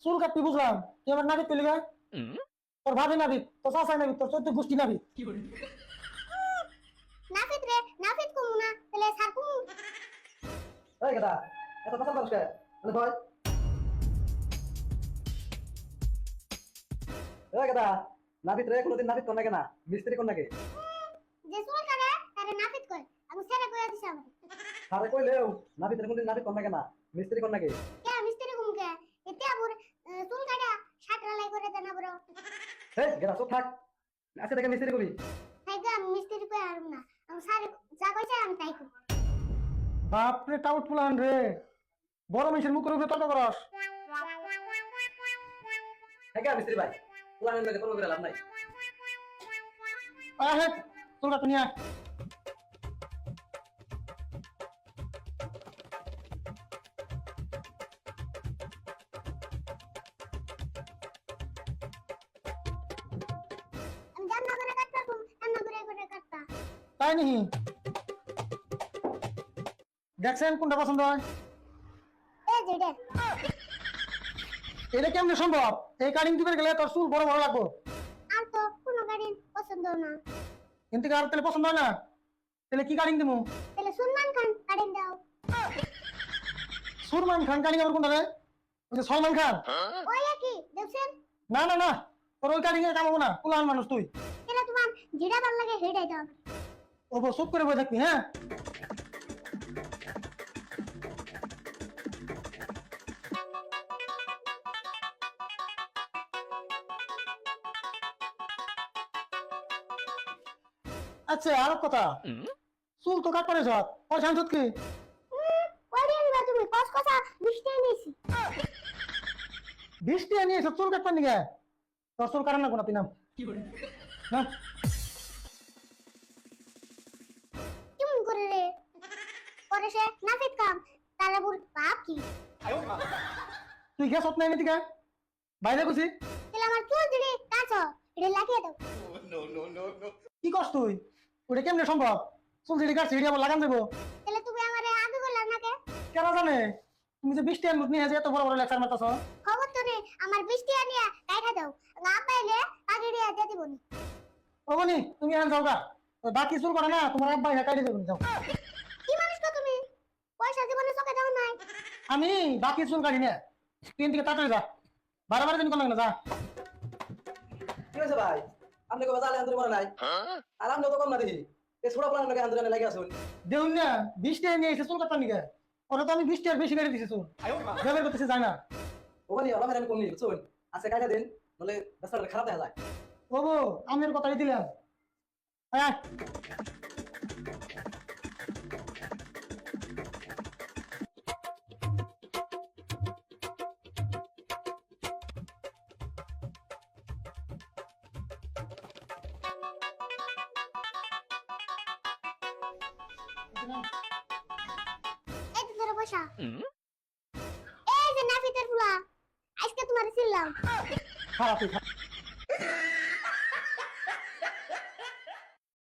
চুল কাটবি বুঝলাম, তুই আমার নাবিক পেলি গা? তোর ভাবি নাবিক, তোর চাচাই নাবিক, তোর চোদ্দ গোষ্ঠী নাবিক। নাফিত রে, নাফিত কুমু না তাহলে স্যার কুমু। এই গেদা, এত কথা বলছ কে? মানে ভয়। এই গেদা, নাবিত রে কোনদিন নাবিত কোন লাগে না, মিস্ত্রি কোন লাগে? যে চুল কাটে তারে নাফিত কয়, আমি সেরে কইয়া দিছি আমারে। আরে কইলেও নাবিত রে কোনদিন নাবিত কোন লাগে না, মিস্ত্রি কোন লাগে? কে মিস্ত্রি কুমু কে? এতে আবুর চুল কাটা সাটরালাই করে দেনা বড়। এই গেদা চুপ থাক। আজকে থেকে মিস্ত্রি কবি। তাই গা মিস্ত্রি কই আর না, আমি স্যার যা কইছে আমি তাই কই। বাপরে টাউট ফুলান রে, বড় মানুষের মুখের উপরে তর্ক করস। হ্যাঁ কে মিস্ত্রি ভাই, পুরানের লাগে তর্ক করে লাভ নাই। আয় হে, চুল কাট নিয়ে আয়। আমি জান্না করে কাটতা কুম, জান্না করে কাটতা। তাই নাকি? দেখছেন কোনটা পছন্দ হয়? এই যে রে, এটা কেমনে সম্ভব? এই কাটিং দিতে গেলে তোর চুল বড় বড় লাগবো, আর তো কোনো গাড়ি পছন্দ না। কিন্তু আর তাহলে পছন্দ হয় না, তাহলে কি কাটিং দিবো? তাহলে সুলমান খান কাটিং দাও। সুরমান খান কাটিং আবার কোনটা রে? ওই যে সলমান খান? ওই কি দেখছেন? না না না, তোর ওই কাটিং এ কাম হবো না, পুলান মানুষ তুই। তাহলে তোমার যেটা ভালো লাগে সেটাই দাও। ও চুপ করে বসে থাকবি, হ্যাঁ? আচ্ছা আর কথা, চুল তো কাট করে যাত ওই সাংসদ কি? ওরে নিবা তুমি কসকসা মিষ্টি এনেছি। বৃষ্টি আনিয়ে এসব চুল কাটবার নিগে? তোর চুল কাটার না কোনো পিনাম না। কেমন করে রে? করে সে নাফিত কাম, তাহলে বল পাপ কি? তুই গ্যাস নাই এদিকে বাইরে গুছি তাহলে আমার চুল দিদি কাছো এটা লাগিয়ে দাও। কি করছ তুই? ওটা কেমনে সম্ভব? চুল যেটি কাটছে সেটি আবার লাগান দেবো? তাহলে তুমি আমারে আগে বললা না কে? কেন জানে তুমি যে বৃষ্টি আনবুত নিয়ে যে এত বড় বড় লেকচার মারতাছ? খবর তো নেই, আমার বৃষ্টি আনিয়া কাইটা দাও, না পাইলে আগে দিয়া দিয়ে দিব নি। ওগনি তুমি আন যাও গা, ওই বাকি চুল করে না তোমার আব্বা হ্যাঁ কাটি দেবেন যাও। কি মানুষ তো তুমি, পয়সা জীবনে চোখে দাও নাই। আমি বাকি চুল কাটি না, তিন থেকে তাড়াতাড়ি যা, বারবার দিন কোন না যা। কি হয়েছে ভাই? আপনি কবে জালে আন্দোলন করে নাই? আর আপনি তো কম না দেখি। এই ছোট পুরানের লাগে আন্দোলনে লাগে আসুন। দেখুন না বৃষ্টি নিয়ে এসে চুল কাটতাম নিগে, ওরা তো আমি বৃষ্টি আর বেশি কেটে দিছি চুল, বের করতেছে যায় না। ওখানে ওরা আমি কম নিই বুঝছেন? আজকে কাটা দিন, নলে ব্যবসাটা খারাপ দেখা যায়। ও গো আমি এর কথাই দিলাম। হ্যাঁ এই তো ধরে পয়সা। এই যে নাফিতের ফুলা, আজকে তোমার ছিলাম। খারাপ